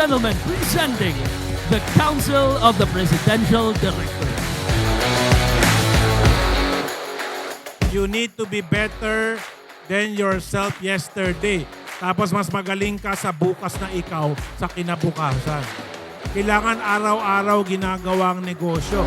gentlemen, presenting the Council of the Presidential Directors. You need to be better than yourself yesterday. Tapos mas magaling ka sa bukas na ikaw sa kinabukasan. Kailangan araw-araw ginagawang negosyo.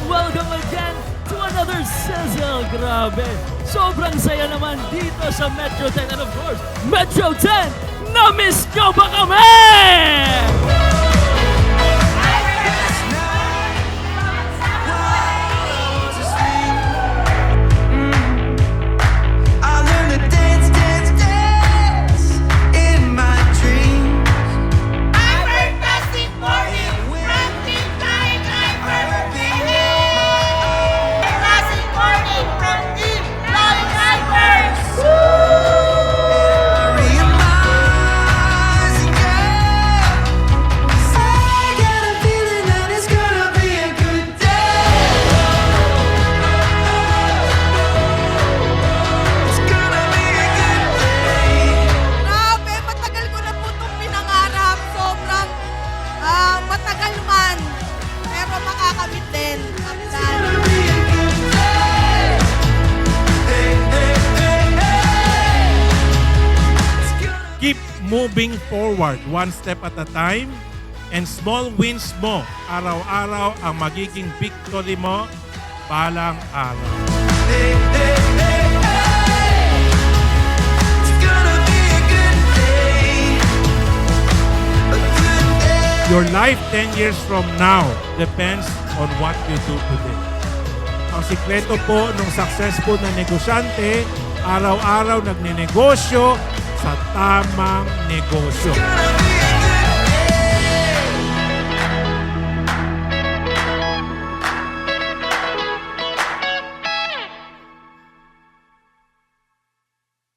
Welcome again to another sizzle. Grabe. Sobrang saya naman dito sa Metro 10. And of course, Metro 10, na-miss nyo ba kami? Keep moving forward one step at a time, and small wins mo araw-araw ang magiging victory mo balang araw. Your life 10 years from now depends on what you do today. Ang sikreto po ng successful na negosyante, araw-araw nagnenegosyo sa tamang negosyo.